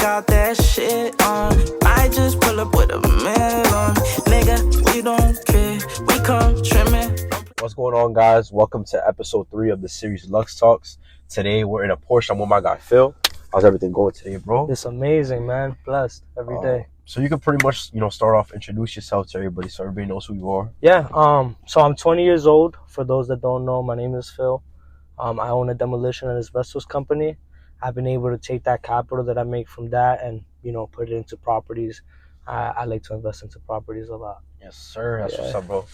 got that shit on. I just pull up with a mill on. Nigga, we don't care. We come trimming. What's going on, guys? Welcome to episode 3 of the series Lux Talks. Today we're in a Porsche. I'm with my guy Phil. How's everything going today, bro? It's amazing, man. Blessed every day. So you can pretty much, start off, introduce yourself to everybody so everybody knows who you are. Yeah. So I'm 20 years old. For those that don't know, my name is Phil. I own a demolition and asbestos company. I've been able to take that capital that I make from that and put it into properties. I like to invest into properties a lot. Yes, sir. That's what's up, bro.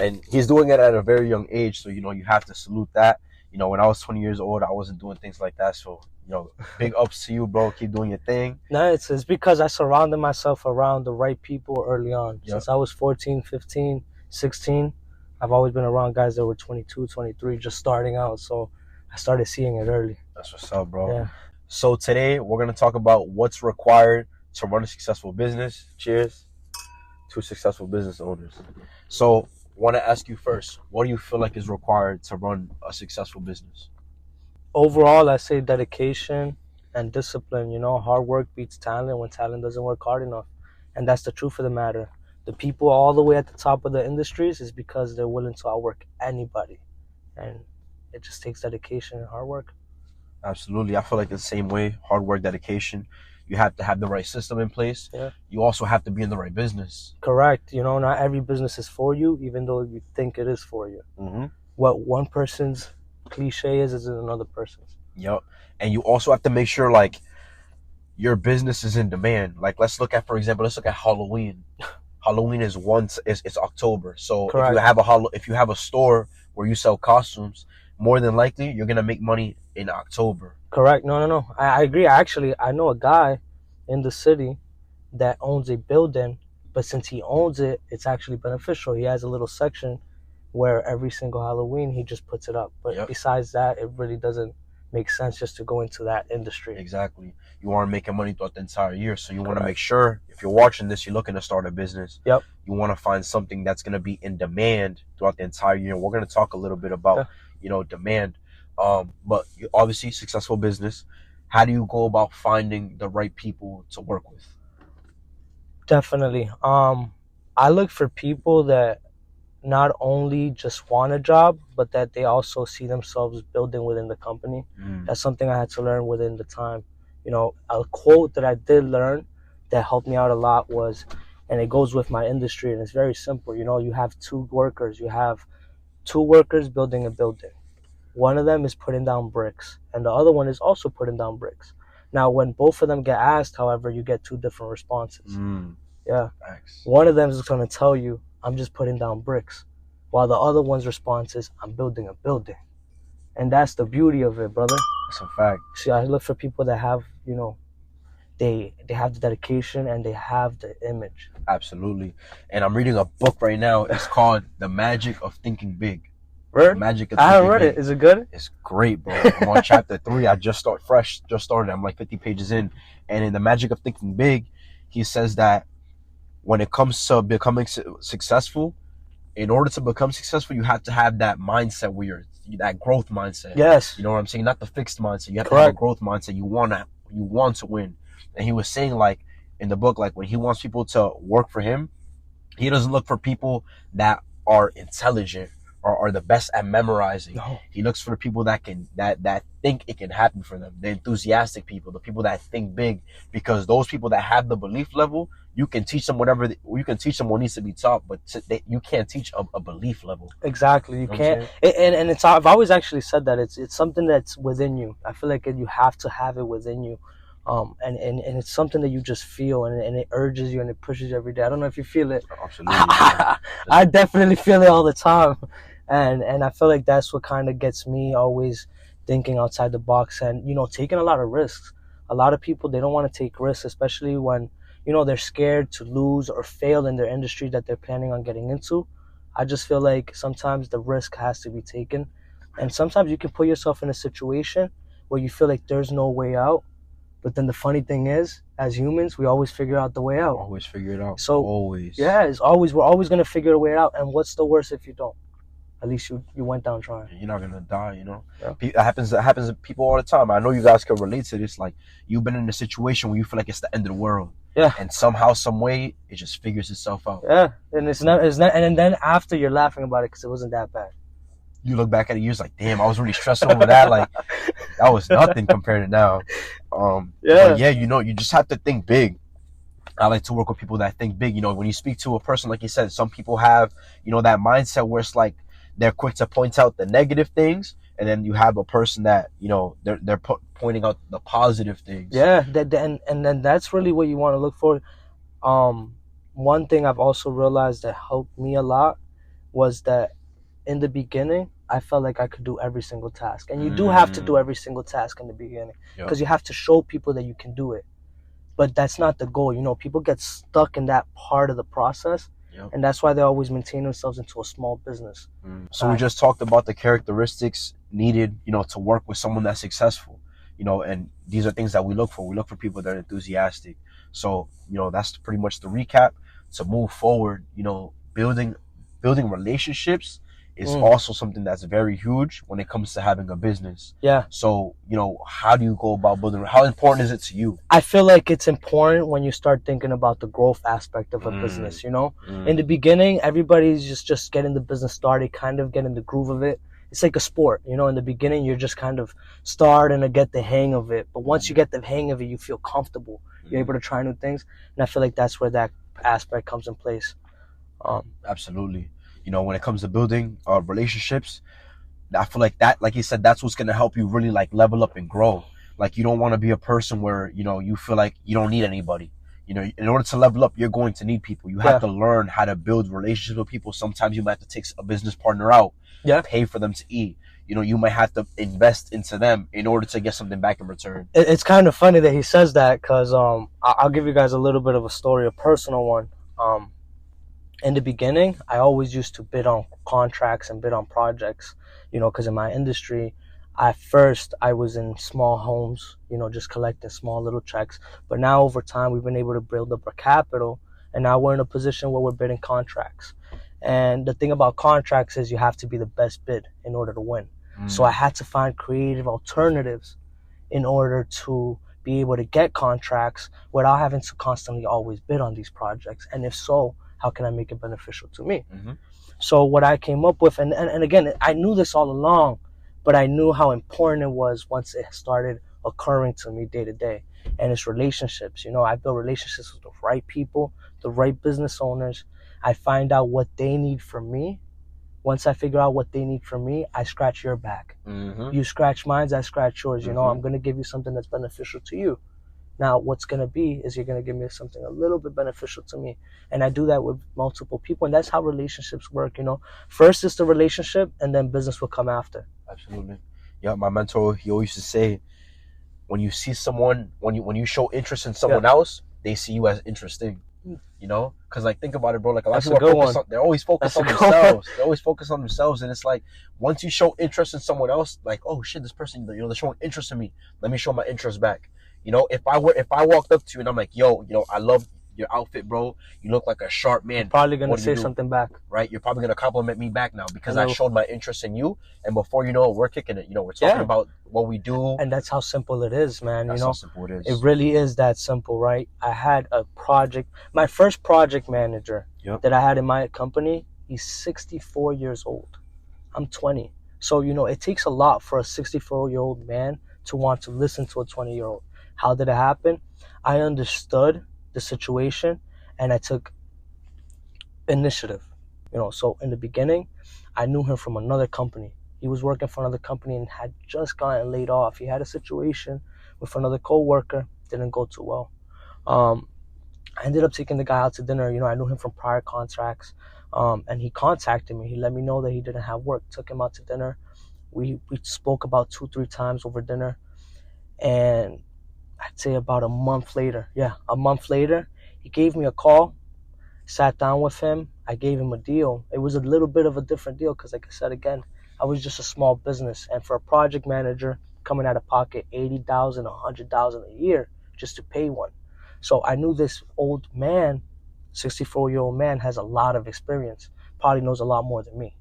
And he's doing it at a very young age, so you have to salute that. When I was 20 years old, I wasn't doing things like that. So big ups to you, bro. Keep doing your thing. No, it's because I surrounded myself around the right people early on. Yep. Since I was 14, 15, 16, I've always been around guys that were 22, 23, just starting out. So I started seeing it early. That's what's up, bro. Yeah. So today we're going to talk about what's required to run a successful business. Cheers to successful business owners. So I want to ask you first, what do you feel like is required to run a successful business? Overall, I say dedication and discipline. Hard work beats talent when talent doesn't work hard enough. And that's the truth of the matter. The people all the way at the top of the industries is because they're willing to outwork anybody. And it just takes dedication and hard work. Absolutely. I feel like the same way, hard work, dedication. You have to have the right system in place. Yeah. You also have to be in the right business. Correct. Not every business is for you, even though you think it is for you. Mm-hmm. What one person's cliche is another person's. Yep. And you also have to make sure your business is in demand. Let's look at Halloween. Halloween is it's October. So Correct. if you have a store where you sell costumes, more than likely you're gonna make money in October. Correct. No. I agree. Actually, I know a guy in the city that owns a building, but since he owns it, it's actually beneficial. He has a little section where every single Halloween he just puts it up. But Besides that, it really doesn't make sense just to go into that industry. Exactly. You aren't making money throughout the entire year, so you want to make sure, if you're watching this, you're looking to start a business. Yep. You want to find something that's going to be in demand throughout the entire year. We're going to talk a little bit about, demand. But obviously, successful business. How do you go about finding the right people to work with? Definitely. I look for people that not only just want a job, but that they also see themselves building within the company. That's something I had to learn within the time. A quote that I did learn that helped me out a lot was, and it goes with my industry, and it's very simple. You have two workers. You have two workers building a building. One of them is putting down bricks, and the other one is also putting down bricks. Now, when both of them get asked, however, you get two different responses. Yeah. Thanks. One of them is going to tell you, I'm just putting down bricks, while the other one's response is, I'm building a building. And that's the beauty of it, brother. That's a fact. See, I look for people that have, they have the dedication and they have the image. Absolutely. And I'm reading a book right now. It's called The Magic of Thinking Big. Right? I haven't read it. Is it good? It's great, bro. I'm on chapter 3. I just started. I'm 50 pages in. And in The Magic of Thinking Big, he says that when it comes to becoming successful, in order to become successful, you have to have that mindset where that growth mindset. Yes. You know what I'm saying? Not the fixed mindset. You have Correct. to have a growth mindset. You want to win. And he was saying in the book, when he wants people to work for him, he doesn't look for people that are intelligent or are the best at memorizing. No. He looks for the people that think it can happen for them. The enthusiastic people, the people that think big, because those people that have the belief level, you can teach them what needs to be taught, but you can't teach a belief level. Exactly. You can't. And I've always actually said that it's something that's within you. I feel like you have to have it within you. And it's something that you just feel, and it urges you and it pushes you every day. I don't know if you feel it. Absolutely. I definitely feel it all the time. And I feel like that's what kind of gets me always thinking outside the box and, taking a lot of risks. A lot of people, they don't want to take risks, especially when, they're scared to lose or fail in their industry that they're planning on getting into. I just feel like sometimes the risk has to be taken. And sometimes you can put yourself in a situation where you feel like there's no way out. But then the funny thing is, as humans, we always figure out the way out. Always figure it out. So always. Yeah, we're always going to figure a way out. And what's the worst if you don't? at least you went down trying. You're not gonna die, you know. Yeah. That happens to people all the time. I know you guys can relate to this. Like, you've been in a situation where you feel like it's the end of the world. Yeah. And somehow, some way, it just figures itself out. Yeah, and it's not, and then after you're laughing about it because it wasn't that bad. You look back at it, you're just like, damn, I was really stressing over that. Like, that was nothing compared to now. Yeah. Yeah, you know, you just have to think big. I like to work with people that think big. You know, when you speak to a person, like you said, some people have, you know, that mindset where it's like they're quick to point out the negative things, and then you have a person that, you know, they're pointing out the positive things. Yeah, and then that's really what you want to look for. One thing I've also realized that helped me a lot was that in the beginning, I felt like I could do every single task, and you do have to do every single task in the beginning because you have to show people that you can do it. But that's not the goal. You know, people get stuck in that part of the process, and that's why they always maintain themselves into a small business. So we just talked about the characteristics needed, you know, to work with someone that's successful, you know, and these are things that we look for. We look for people that are enthusiastic. So, you know, that's pretty much the recap. To move forward, you know, building relationships is also something that's very huge when it comes to having a business. Yeah. So, you know, how do you go about building? How important is it to you? I feel like it's important when you start thinking about the growth aspect of a business, you know? In the beginning, everybody's just getting the business started, kind of getting the groove of it. It's like a sport, you know? In the beginning, you're just kind of starting to get the hang of it. But once you get the hang of it, you feel comfortable. You're able to try new things. And I feel like that's where that aspect comes in place. Absolutely. You know, when it comes to building relationships, I feel like that, like you said, that's what's going to help you really like level up and grow. Like, you don't want to be a person where, you know, you feel like you don't need anybody. You know, in order to level up, you're going to need people. You have to learn how to build relationships with people. Sometimes you might have to take a business partner out, pay for them to eat. You know, you might have to invest into them in order to get something back in return. It's kind of funny that he says that because I'll give you guys a little bit of a story, a personal one. In the beginning, I always used to bid on contracts and bid on projects, you know, because in my industry, at first I was in small homes, you know, just collecting small little checks. But now over time, we've been able to build up our capital, and now we're in a position where we're bidding contracts. And the thing about contracts is you have to be the best bid in order to win. So I had to find creative alternatives in order to be able to get contracts without having to constantly always bid on these projects. And if so, how can I make it beneficial to me? So what I came up with, and again, I knew this all along, but I knew how important it was once it started occurring to me day to day. And it's relationships. You know, I build relationships with the right people, the right business owners. I find out what they need from me. Once I figure out what they need from me, I scratch your back. You scratch mine, I scratch yours. You know, I'm going to give you something that's beneficial to you. Now, what's going to be is you're going to give me something a little bit beneficial to me. And I do that with multiple people. And that's how relationships work, you know. First is the relationship, and then business will come after. Absolutely. Yeah, my mentor, he always used to say, when you see someone, when you show interest in someone else, they see you as interesting. You know, because like, think about it, bro. Like, a lot of people they're always focused on themselves. They're always focused on themselves, and it's like, once you show interest in someone else, like, oh shit, this person, you know, they're showing interest in me. Let me show my interest back. You know, if I walked up to you and I'm like, yo, you know, I love your outfit, bro. You look like a sharp man. You're probably gonna say something back, right? You're probably gonna compliment me back now because I showed my interest in you, and before you know it, we're kicking it. You know, we're talking about what we do, and that's how simple it is, man. That's you know, how simple it is. It really is that simple, right? I had a project. My first project manager that I had in my company, he's 64 years old. I'm 20, so you know, it takes a lot for a 64-year-old man to want to listen to a 20-year-old. How did it happen? I understood the situation and I took initiative. You know, so in the beginning, I knew him from another company. He was working for another company and had just gotten laid off. He had a situation with another co-worker, didn't go too well. I ended up taking the guy out to dinner. You know, I knew him from prior contracts, and he contacted me. He let me know that he didn't have work. Took him out to dinner. We spoke about 2-3 times over dinner, and I'd say about a month later, he gave me a call, sat down with him. I gave him a deal. It was a little bit of a different deal because, like I said, again, I was just a small business. And for a project manager coming out of pocket $80,000, $100,000 a year just to pay one. So I knew this old man, 64-year-old man, has a lot of experience, probably knows a lot more than me.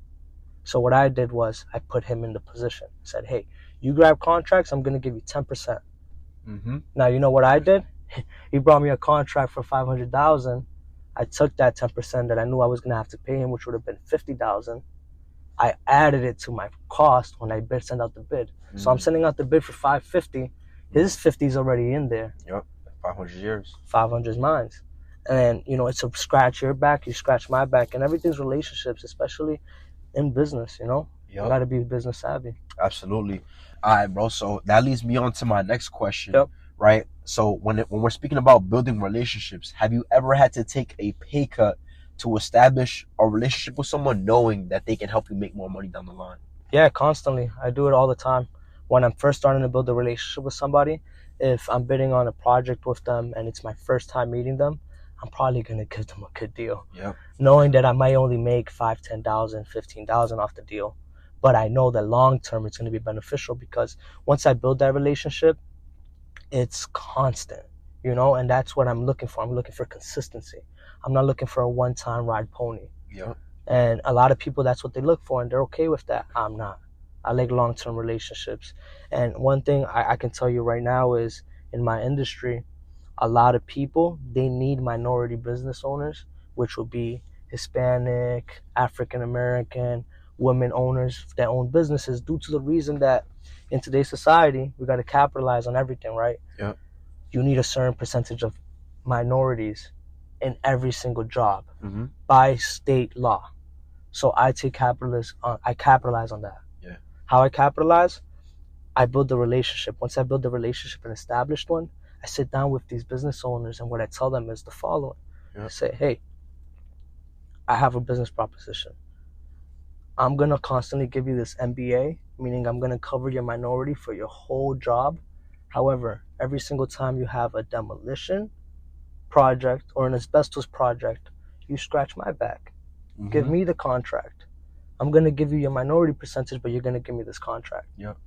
So what I did was I put him in the position. I said, hey, you grab contracts, I'm going to give you 10%. Now, you know what I did? He brought me a contract for $500,000. I took that 10% that I knew I was going to have to pay him, which would have been $50,000. I added it to my cost when I send out the bid. So I'm sending out the bid for $550. His 50 is already in there. Yep, 500 years. 500 is mine. And, you know, it's a scratch your back, you scratch my back, and everything's relationships, especially in business, you know? Yep. You got to be business savvy. Absolutely. All right, bro. So that leads me on to my next question. Yep. Right? So when we're speaking about building relationships, have you ever had to take a pay cut to establish a relationship with someone knowing that they can help you make more money down the line? Yeah, constantly. I do it all the time. When I'm first starting to build a relationship with somebody, if I'm bidding on a project with them and it's my first time meeting them, I'm probably going to give them a good deal. Yep. Knowing that I might only make $5,000, $10,000, $15,000 off the deal. But I know that long term it's going to be beneficial because once I build that relationship, it's constant, you know, and that's what I'm looking for. I'm looking for consistency. I'm not looking for a one-time ride pony. Yep. And a lot of people, that's what they look for, and they're okay with that. I'm not. I like long-term relationships. And one thing I can tell you right now is in my industry, a lot of people, they need minority business owners, which will be Hispanic, African-American, women owners that own businesses due to the reason that in today's society, we got to capitalize on everything, right? Yeah. You need a certain percentage of minorities in every single job by state law. So I capitalize on that. Yeah. How I capitalize? I build the relationship. Once I build the relationship and established one, I sit down with these business owners and what I tell them is the following. Yeah. I say, hey, I have a business proposition. I'm going to constantly give you this MBA, meaning I'm going to cover your minority for your whole job. However, every single time you have a demolition project or an asbestos project, you scratch my back. Give me the contract. I'm going to give you your minority percentage, but you're going to give me this contract. Yep.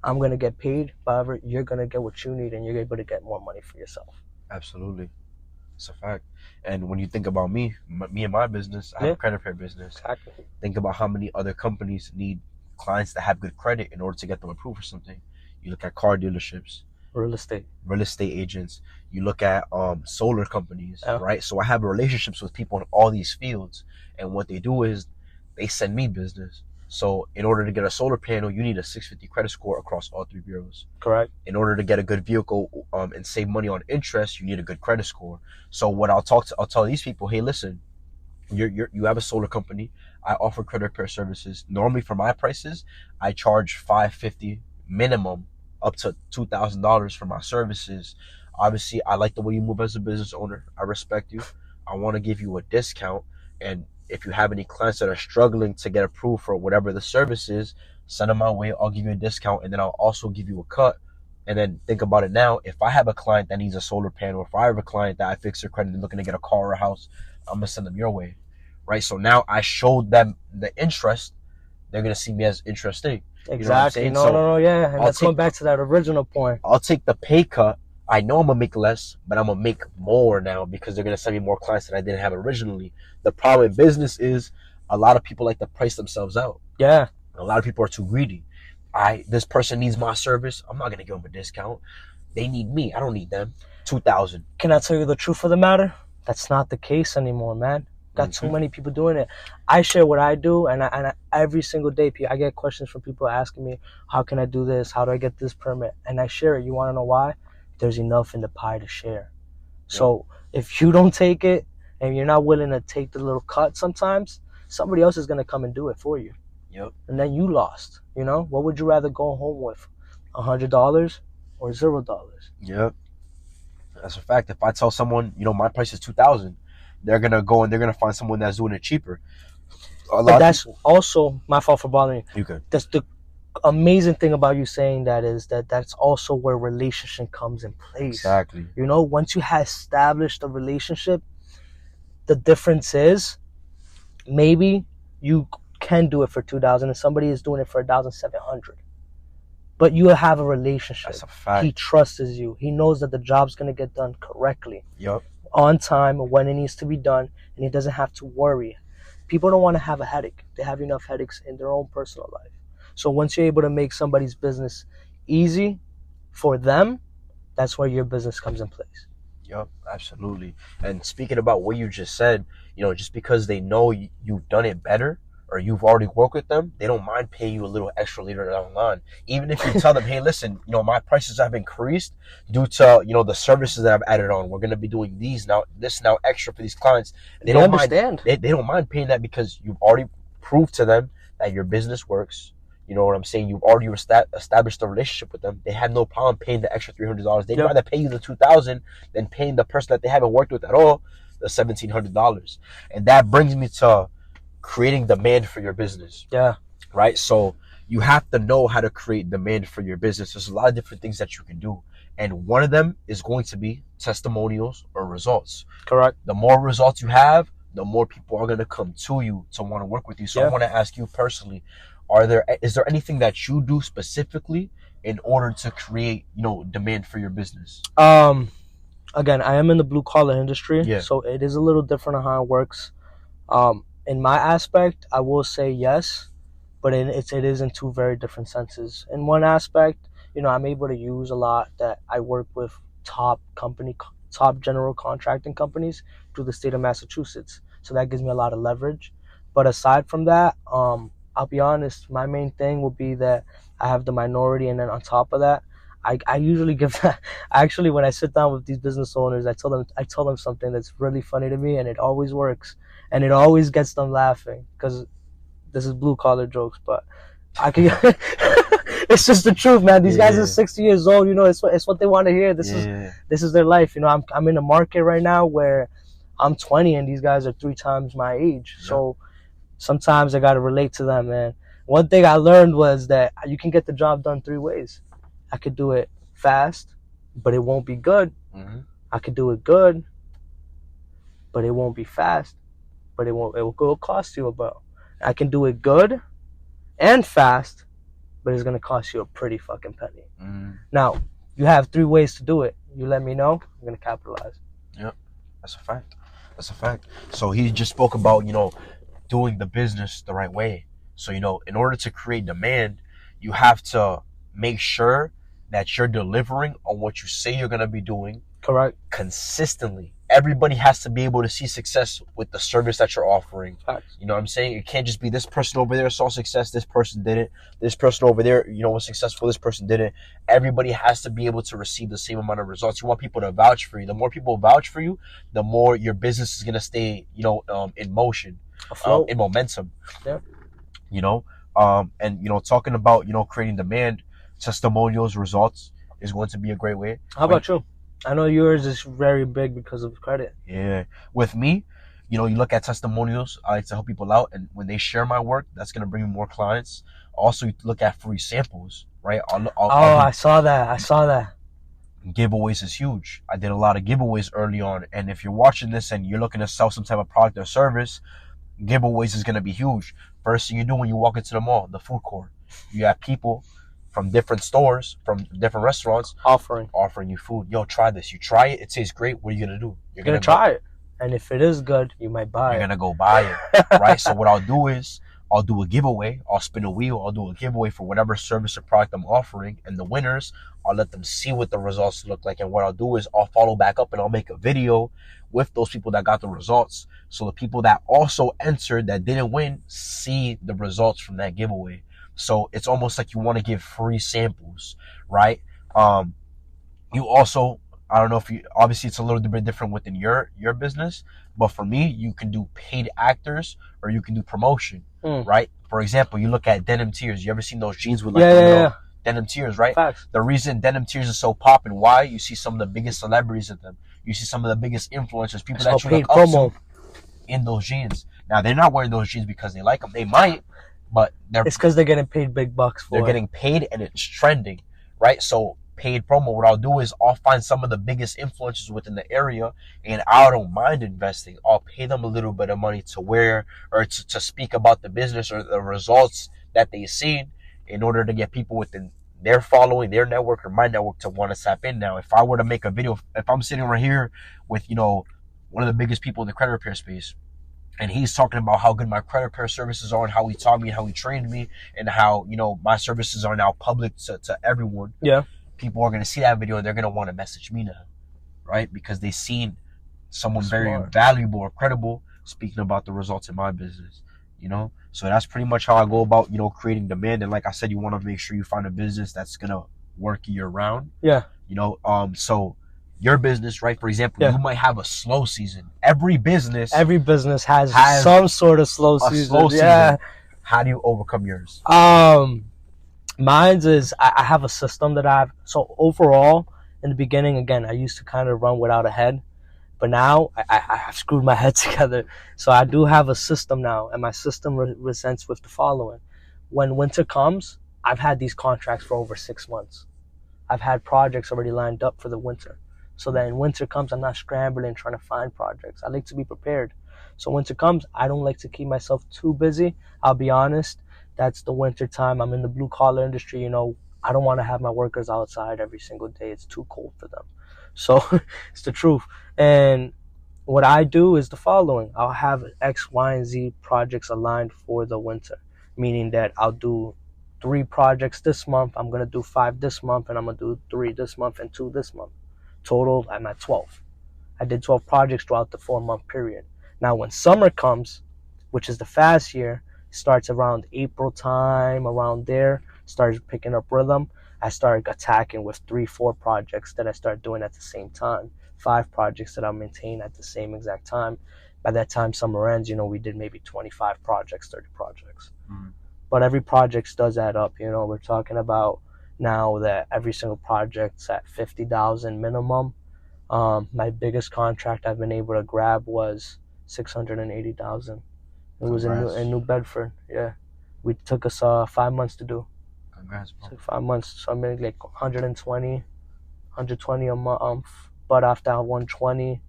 I'm going to get paid. However, you're going to get what you need and you're able to get more money for yourself. Absolutely. It's a fact. And when you think about me and my business, I have a credit repair business. Exactly. Think about how many other companies need clients that have good credit in order to get them approved for something. You look at car dealerships, real estate agents. You look at solar companies, right? So I have relationships with people in all these fields, and what they do is they send me business. So in order to get a solar panel, you need a 650 credit score across all three bureaus. Correct. In order to get a good vehicle and save money on interest, you need a good credit score. So what I'll tell these people, hey, listen, you have a solar company. I offer credit repair services. Normally for my prices, I charge $550 minimum up to $2,000 for my services. Obviously, I like the way you move as a business owner. I respect you. I want to give you a discount. And if you have any clients that are struggling to get approved for whatever the service is, send them my way. I'll give you a discount, and then I'll also give you a cut. And then think about it now. If I have a client that needs a solar panel, if I have a client that I fix their credit and looking to get a car or a house, I'm going to send them your way, right? So now I showed them the interest. They're going to see me as interesting. Exactly. You know what I'm saying? No, yeah. And let's go back to that original point. I'll take the pay cut. I know I'm going to make less, but I'm going to make more now because they're going to send me more clients that I didn't have originally. The problem in business is a lot of people like to price themselves out. Yeah. A lot of people are too greedy. This person needs my service. I'm not going to give them a discount. They need me. I don't need them. $2,000. Can I tell you the truth of the matter? That's not the case anymore, man. Got too many people doing it. I share what I do, and I every single day I get questions from people asking me, how can I do this? How do I get this permit? And I share it. You want to know why? There's enough in the pie to share. So if you don't take it and you're not willing to take the little cut sometimes, somebody else is going to come and do it for you. Yep. And then you lost, you know? What would you rather go home with? $100 or $0? Yep. That's a fact. If I tell someone, my price is $2,000, they're going to go and they're going to find someone that's doing it cheaper. But that's also my fault for bothering you. You could. That's the amazing thing about you saying that is that's also where relationship comes in place. Exactly. Once you have established a relationship, the difference is maybe you can do it for $2,000 and somebody is doing it for $1,700. But you have a relationship. That's a fact. He trusts you. He knows that the job's going to get done correctly. Yep. On time, when it needs to be done, and he doesn't have to worry. people don't want to have a headache. They have enough headaches in their own personal life. So once you're able to make somebody's business easy for them, that's where your business comes in place. Yep, absolutely. And speaking about what you just said, just because they know you've done it better or you've already worked with them, they don't mind paying you a little extra later down the line. Even if you tell them, hey, listen, my prices have increased due to, the services that I've added on. We're going to be doing this now extra for these clients. They don't understand. They don't mind paying that because you've already proved to them that your business works. You know what I'm saying? You've already established a relationship with them. They have no problem paying the extra $300. They'd rather pay you the $2,000 than paying the person that they haven't worked with at all the $1,700. And that brings me to creating demand for your business. Yeah. Right? So you have to know how to create demand for your business. There's a lot of different things that you can do. And one of them is going to be testimonials or results. Correct. The more results you have, the more people are going to come to you to want to work with you. So I want to ask you personally, is there anything that you do specifically in order to create, demand for your business? Again, I am in the blue collar industry, so it is a little different on how it works. In my aspect, I will say yes, but it is in two very different senses. In one aspect, I'm able to use a lot that I work with top general contracting companies through the state of Massachusetts. So that gives me a lot of leverage. But aside from that, I'll be honest, my main thing will be that I have the minority, and then on top of that, I usually give that. Actually, when I sit down with these business owners, I tell them something that's really funny to me, and it always works, and it always gets them laughing because this is blue collar jokes, but I can. It's just the truth, man. These guys are 60 years old. It's what they want to hear. This is their life. I'm in a market right now where I'm 20 and these guys are 3 times my age. Yeah. So sometimes I got to relate to them, man. One thing I learned was that you can get the job done 3 ways. I could do it fast, but it won't be good. Mm-hmm. I could do it good, but it won't be fast, but it will cost you about. I can do it good and fast, but it's going to cost you a pretty fucking penny. Mm-hmm. Now, you have 3 ways to do it. You let me know. I'm going to capitalize. Yep. That's a fact. So he just spoke about, doing the business the right way. So, in order to create demand, you have to make sure that you're delivering on what you say you're going to be doing. Correct. Consistently. Everybody has to be able to see success with the service that you're offering. Facts. You know what I'm saying? It can't just be this person over there saw success, this person didn't. This person over there, was successful, this person didn't. Everybody has to be able to receive the same amount of results. You want people to vouch for you. The more people vouch for you, the more your business is going to stay, in motion, in momentum. Yeah. And talking about, creating demand, testimonials, results is going to be a great way. How about you? I know yours is very big because of credit. Yeah. With me, you look at testimonials. I like to help people out, and when they share my work, that's going to bring me more clients. Also, you look at free samples, right? I saw that. Giveaways is huge. I did a lot of giveaways early on, and if you're watching this and you're looking to sell some type of product or service, giveaways is going to be huge. First thing you do when you walk into the mall, the food court, you have people from different stores, from different restaurants offering you food. Yo, try this. You try it, it tastes great. What are you going to do? You're going to try it. And if it is good, you might buy it. You're going to go buy it, right? So what I'll do is I'll do a giveaway. I'll spin a wheel. I'll do a giveaway for whatever service or product I'm offering. And the winners, I'll let them see what the results look like. And what I'll do is I'll follow back up and I'll make a video with those people that got the results. So the people that also entered that didn't win see the results from that giveaway. So it's almost like you want to give free samples, right? You also, I don't know if obviously it's a little bit different within your business, but for me, you can do paid actors or you can do promotion, right? For example, you look at Denim Tears. You ever seen those jeans with Denim Tears, right? Facts. The reason Denim Tears is so popping, why? You see some of the biggest celebrities in them. You see some of the biggest influencers, people that you look up to in those jeans. Now, they're not wearing those jeans because they like them. They might, but it's because they're getting paid big bucks for it. They're getting paid and it's trending, right? So paid promo, what I'll do is I'll find some of the biggest influencers within the area and I don't mind investing. I'll pay them a little bit of money to wear or to speak about the business or the results that they've seen in order to get people within their following, their network or my network to want to tap in. Now, if I were to make a video, if I'm sitting right here with, one of the biggest people in the credit repair space, and he's talking about how good my credit repair services are and how he taught me and how he trained me and how, you know, my services are now public to everyone. Yeah. People are going to see that video and they're going to want to message me now, right? Because they've seen someone very valuable or credible speaking about the results in my business, you know? So that's pretty much how I go about, you know, creating demand. And like I said, you want to make sure you find a business that's going to work year round. Yeah. You know, so your business, right? For example, you might have a slow season. Every business has some sort of slow season. Yeah. How do you overcome yours? Mine's is I have a system that so overall in the beginning, again, I used to kind of run without a head, but now I've screwed my head together. So I do have a system now, and my system presents with the following. When winter comes, I've had these contracts for over 6 months. I've had projects already lined up for the winter. So that when winter comes, I'm not scrambling trying to find projects. I like to be prepared. So winter comes, I don't like to keep myself too busy. I'll be honest. That's the winter time. I'm in the blue collar industry. You know, I don't want to have my workers outside every single day. It's too cold for them. So it's the truth. And what I do is the following. I'll have X, Y, and Z projects aligned for the winter, meaning that I'll do 3 projects this month. I'm going to do 5 this month, and I'm going to do 3 this month and 2 this month. Total, I'm at 12. I did 12 projects throughout the 4-month period. Now, when summer comes, which is the fast year, starts around April time, around there, starts picking up rhythm. I start attacking with 3-4 projects that I start doing at the same time. 5 projects that I'll maintain at the same exact time. By that time summer ends, you know, we did maybe 25 projects, 30 projects. But every project does add up. You know, we're talking about now that every single project's at $50,000 minimum. My biggest contract I've been able to grab was $680,000. It was in New Bedford. Yeah, we took us 5 months to do. Congrats, bro. Took 5 months, so I made like 120 a month. But after 120,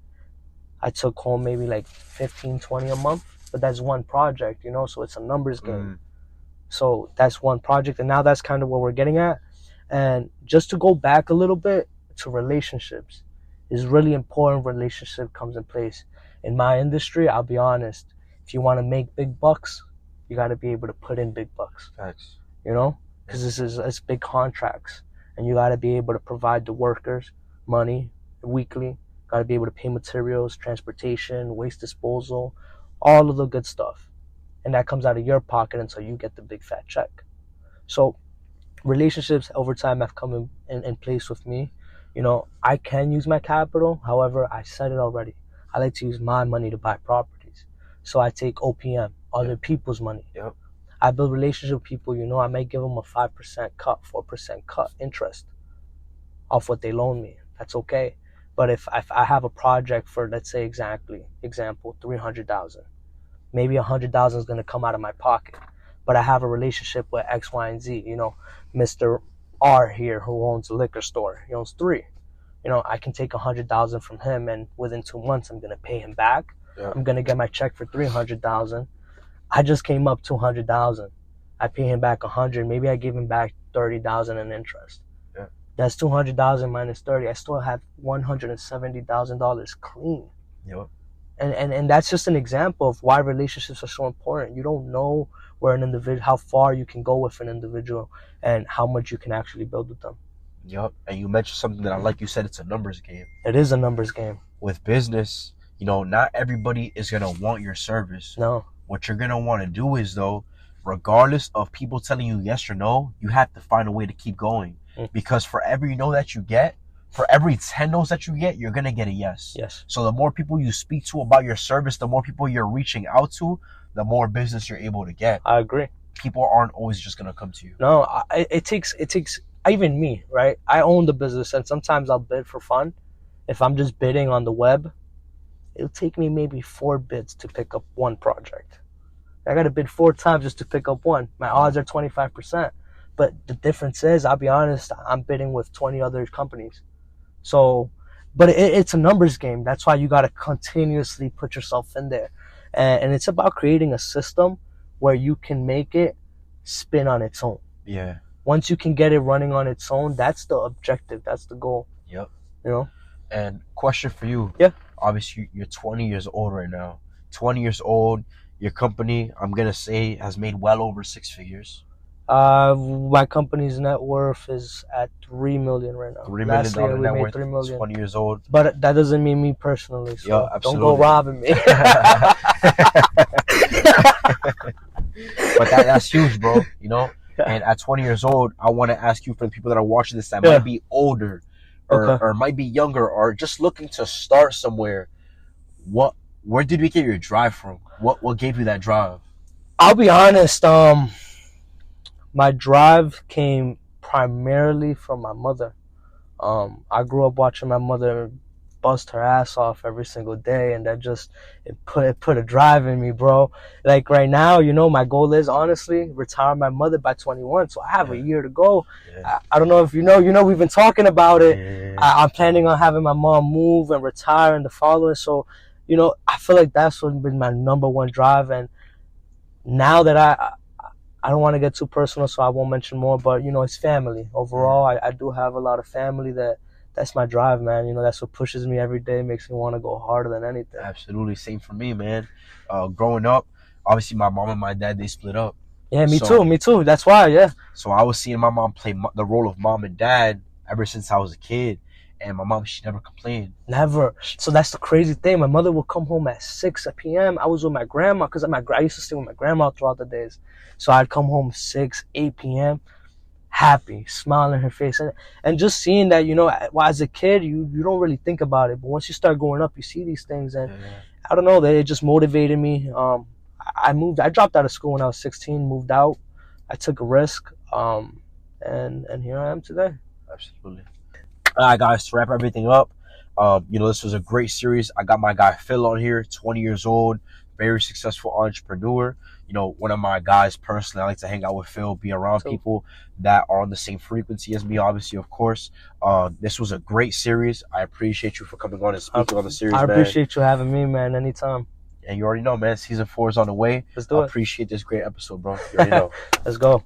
I took home maybe like 15, 20 a month. But that's one project, you know, so it's a numbers game. So that's one project, and now that's kind of what we're getting at. And just to go back a little bit to relationships, is really important. Relationship comes in place. In my industry, I'll be honest, if you want to make big bucks, you got to be able to put in big bucks. Facts. You know, because it's big contracts, and you got to be able to provide the workers money weekly. Got to be able to pay materials, transportation, waste disposal, all of the good stuff. And that comes out of your pocket until you get the big fat check. So relationships over time have come in place with me. You know, I can use my capital. However, I said it already. I like to use my money to buy properties. So I take OPM, other people's money. Yep. I build relationships with people. You know, I might give them a 5% cut, 4% cut interest off what they loan me. That's okay. But if I have a project for, let's say example, $300,000, maybe $100,000 is going to come out of my pocket. But I have a relationship with X, Y, and Z. You know, Mr. R here who owns a liquor store. He owns 3. You know, I can take $100,000 from him, and within 2 months, I'm going to pay him back. Yeah. I'm going to get my check for $300,000. I just came up $200,000. I pay him back $100,000. Maybe I give him back $30,000 in interest. Yeah. That's $200,000 minus 30. I still have $170,000 clean. Yep. And that's just an example of why relationships are so important. You don't know where an individual, how far you can go with an individual, and how much you can actually build with them. Yep. And you mentioned something that I like. You said it's a numbers game. It is a numbers game. With business, you know, not everybody is gonna want your service. No. What you're gonna want to do is, though, regardless of people telling you yes or no, you have to find a way to keep going. Because for every no that you get, for every 10 no's that you get, you're going to get a yes. Yes. So the more people you speak to about your service, the more people you're reaching out to, the more business you're able to get. I agree. People aren't always just going to come to you. No, it takes, even me, right? I own the business, and sometimes I'll bid for fun. If I'm just bidding on the web, it'll take me maybe 4 bids to pick up 1 project. I got to bid 4 times just to pick up 1. My odds are 25%. But the difference is, I'll be honest, I'm bidding with 20 other companies. So, but it's a numbers game. That's why you got to continuously put yourself in there. And it's about creating a system where you can make it spin on its own. Yeah. Once you can get it running on its own, that's the objective. That's the goal. Yep. You know? And question for you. Yeah. Obviously, you're 20 years old right now. 20 years old. Your company, I'm gonna say, has made well over 6 figures. My company's net worth is at $3 million right now. $3 million Last year we net made worth. $3 million. 20 years old. But that doesn't mean me personally. So Yeah, don't go robbing me. But that's huge, bro. You know. And at 20 years old, I want to ask you, for the people that are watching this that might be older, or might be younger, or just looking to start somewhere. Where did we get your drive from? What gave you that drive? I'll be honest. My drive came primarily from my mother. I grew up watching my mother bust her ass off every single day, and that just it put a drive in me, bro. Like right now, you know, my goal is honestly retire my mother by 21, so I have a year to go. I don't know if you know, we've been talking about it. I'm planning on having my mom move and retire in the following, so you know, I feel like that's what's been my number one drive. And now that I don't want to get too personal, so I won't mention more, but you know, it's family. Overall, I do have a lot of family that's my drive, man. You know, that's what pushes me every day, makes me want to go harder than anything. Absolutely. Same for me, man. Growing up, obviously my mom and my dad, they split up. Yeah, me too. That's why, yeah. So I was seeing my mom play the role of mom and dad ever since I was a kid. And my mom, she never complained. Never. So that's the crazy thing. My mother would come home at 6 p.m. I was with my grandma, because I used to stay with my grandma throughout the days. So I'd come home 6, 8 p.m., happy, smiling on her face. And just seeing that, you know, as a kid, you don't really think about it. But once you start growing up, you see these things. And I don't know, it just motivated me. I dropped out of school when I was 16, moved out. I took a risk. And here I am today. Absolutely. All right, guys, to wrap everything up, you know, this was a great series. I got my guy Phil on here, 20 years old, very successful entrepreneur. You know, one of my guys personally, I like to hang out with Phil, be around people that are on the same frequency as me, obviously, of course. This was a great series. I appreciate you for coming on and speaking on the series, man. I appreciate you having me, man, anytime. And you already know, man, season 4 is on the way. Let's do it. I appreciate this great episode, bro. You already know. Let's go.